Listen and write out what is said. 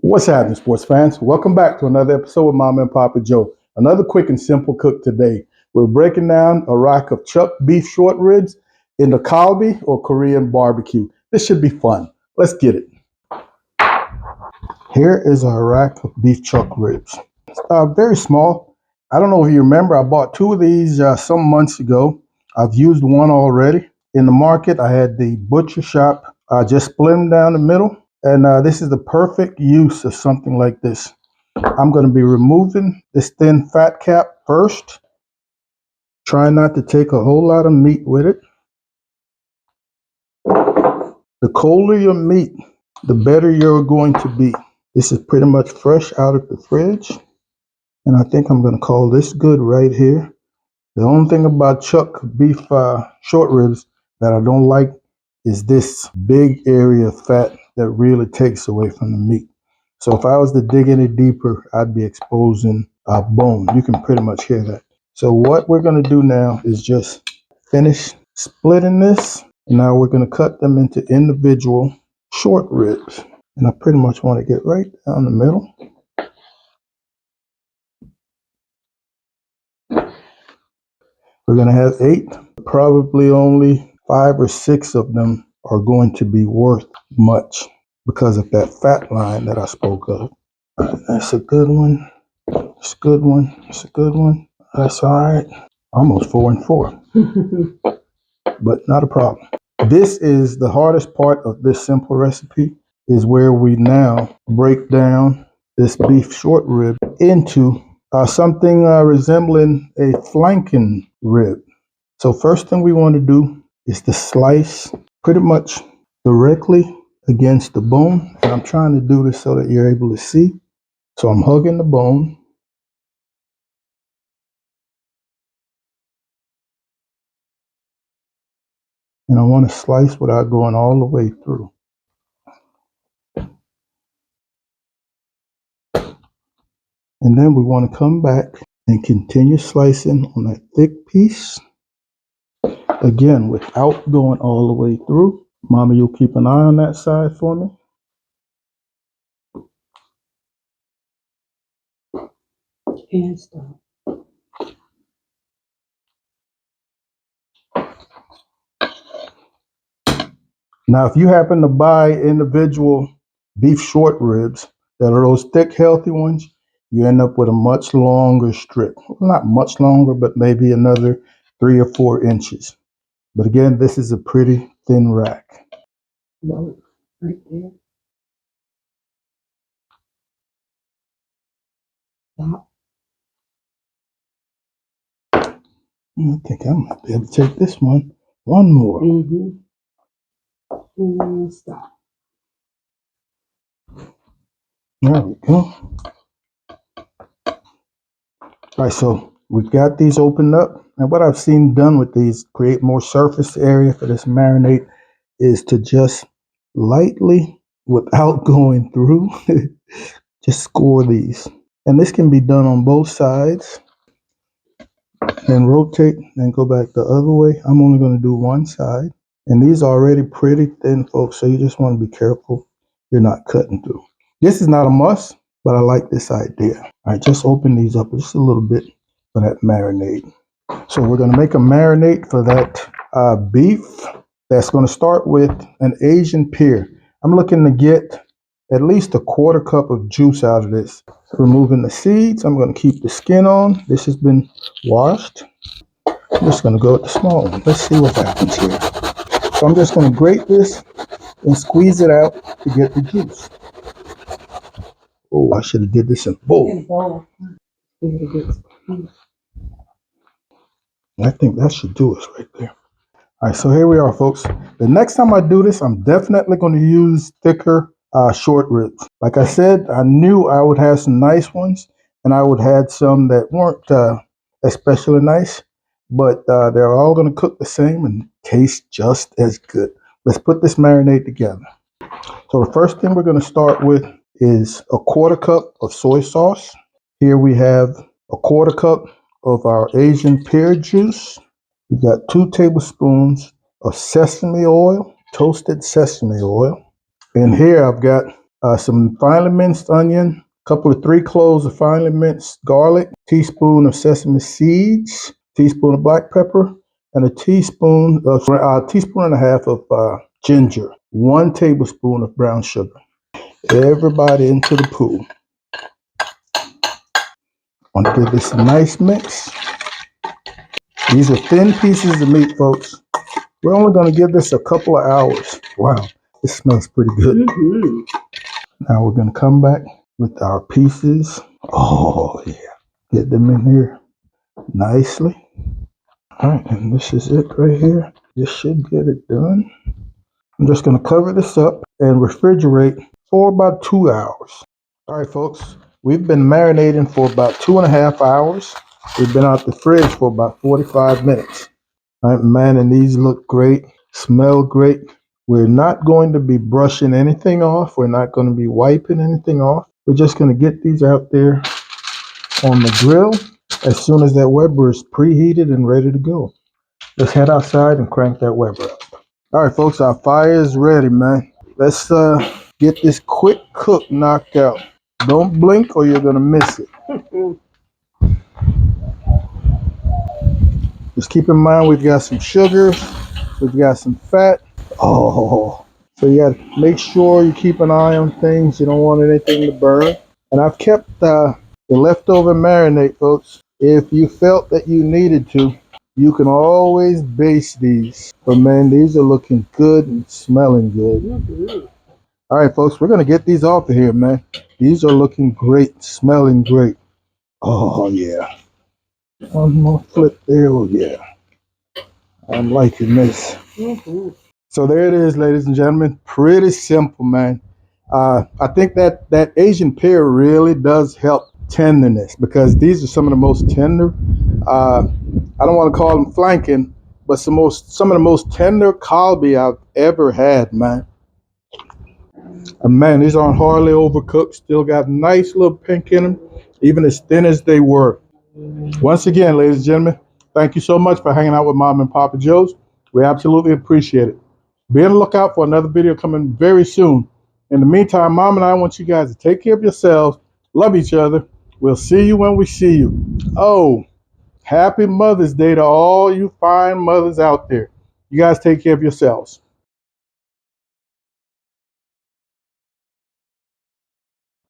What's happening, sports fans? Welcome back to another episode with Mama and Papa Joe. Another quick and simple cook today. We're breaking down a rack of chuck beef short ribs in the Kalbi or Korean BBQ. This should be fun. Let's get it. Here is our rack of beef chuck ribs. Very small. I don't know if you remember, I bought two of these some months ago. I've used one already. In the market, I had the butcher shop. I just split them down the middle. And this is the perfect use of something like this. I'm going to be removing this thin fat cap first. Try not to take a whole lot of meat with it. The colder your meat, the better you're going to be. This is pretty much fresh out of the fridge. And I think I'm going to call this good right here. The only thing about chuck beef short ribs that I don't like is this big area of fat that really takes away from the meat. So if I was to dig any deeper, I'd be exposing a bone. You can pretty much hear that. So what we're going to do now is just finish splitting this. And now we're going to cut them into individual short ribs. And I pretty much want to get right down the middle. We're going to have 8. Probably only 5 or 6 of them are going to be worth much because of that fat line that I spoke of. That's a good one. It's a good one. It's a good one. That's all right. Almost 4 and 4. But not a problem. This is the hardest part of this simple recipe, is where we now break down this beef short rib into something resembling a flanking rib. So first thing we want to do is to slice pretty much directly against the bone. And I'm trying to do this so that you're able to see. So I'm hugging the bone. And I want to slice without going all the way through. And then we want to come back and continue slicing on that thick piece. Again, without going all the way through. Mama, you'll keep an eye on that side for me. And stop. Now, if you happen to buy individual beef short ribs that are those thick, healthy ones, you end up with a much longer strip. Well, not much longer, but maybe another 3 or 4 inches. But again, this is a pretty thin rack. Low, right there. Stop. I think I might be able to take this one more. And stop. There we go. All right, so we've got these opened up. And what I've seen done with these, create more surface area for this marinade, is to just lightly, without going through, just score these. And this can be done on both sides. And rotate and go back the other way. I'm only going to do one side. And these are already pretty thin, folks, so you just want to be careful you're not cutting through. This is not a must, but I like this idea. All right, just open these up just a little bit for that marinade. So we're going to make a marinade for that beef. That's going to start with an Asian pear. I'm looking to get at least a 1/4 cup of juice out of this. Removing the seeds, I'm going to keep the skin on. This has been washed. I'm just going to go with the small one. Let's see what happens here. So I'm just going to grate this and squeeze it out to get the juice. Oh, I should have did this in a bowl. I think that should do us right there. All right, so here we are, folks. The next time I do this, I'm definitely going to use thicker short ribs. Like I said, I knew I would have some nice ones, and I would have some that weren't especially nice, but they're all going to cook the same and taste just as good. Let's put this marinade together. So the first thing we're going to start with is a 1/4 cup of soy sauce. Here we have a 1/4 cup of our Asian pear juice. We've got 2 tablespoons of sesame oil, toasted sesame oil. And here I've got some finely minced onion, a couple of 3 cloves of finely minced garlic, teaspoon of sesame seeds, teaspoon of black pepper, and a teaspoon and a half of ginger, 1 tablespoon of brown sugar. Everybody into the pool. Want to give this a nice mix. These are thin pieces of meat, folks. We're only going to give this a couple of hours. Wow, this smells pretty good. Mm-hmm. Now we're going to come back with our pieces. Oh, yeah. Get them in here nicely. All right, and this is it right here. This should get it done. I'm just going to cover this up and refrigerate for about 2 hours. All right, folks, we've been marinating for about 2.5 hours. We've been out the fridge for about 45 minutes. All right, man, and these look great, smell great. We're not going to be brushing anything off. We're not going to be wiping anything off. We're just going to get these out there on the grill as soon as that Weber is preheated and ready to go. Let's head outside and crank that Weber up. All right, folks, our fire is ready, man. Let's get this quick cook knocked out. Don't blink or you're going to miss it. Just keep in mind we've got some sugars, we've got some fat. Oh, so you got to make sure you keep an eye on things. You don't want anything to burn. And I've kept the leftover marinade, folks. If you felt that you needed to, you can always baste these. But man, these are looking good and smelling good. Mm-hmm. All right, folks, we're going to get these off of here, man. These are looking great, smelling great. Oh, yeah. One more flip there. Oh, yeah. I'm liking this. Mm-hmm. So there it is, ladies and gentlemen. Pretty simple, man. I think that Asian pear really does help tenderness because these are some of the most tender. I don't want to call them flanking, but some of the most tender Kalbi I've ever had, man. And man, these aren't hardly overcooked. Still got nice little pink in them, even as thin as they were. Once again, ladies and gentlemen, thank you so much for hanging out with Mom and Papa Joe's. We absolutely appreciate it. Be on the lookout for another video coming very soon. In the meantime, Mom and I want you guys to take care of yourselves, love each other. We'll see you when we see you. Oh, happy Mother's Day to all you fine mothers out there. You guys take care of yourselves.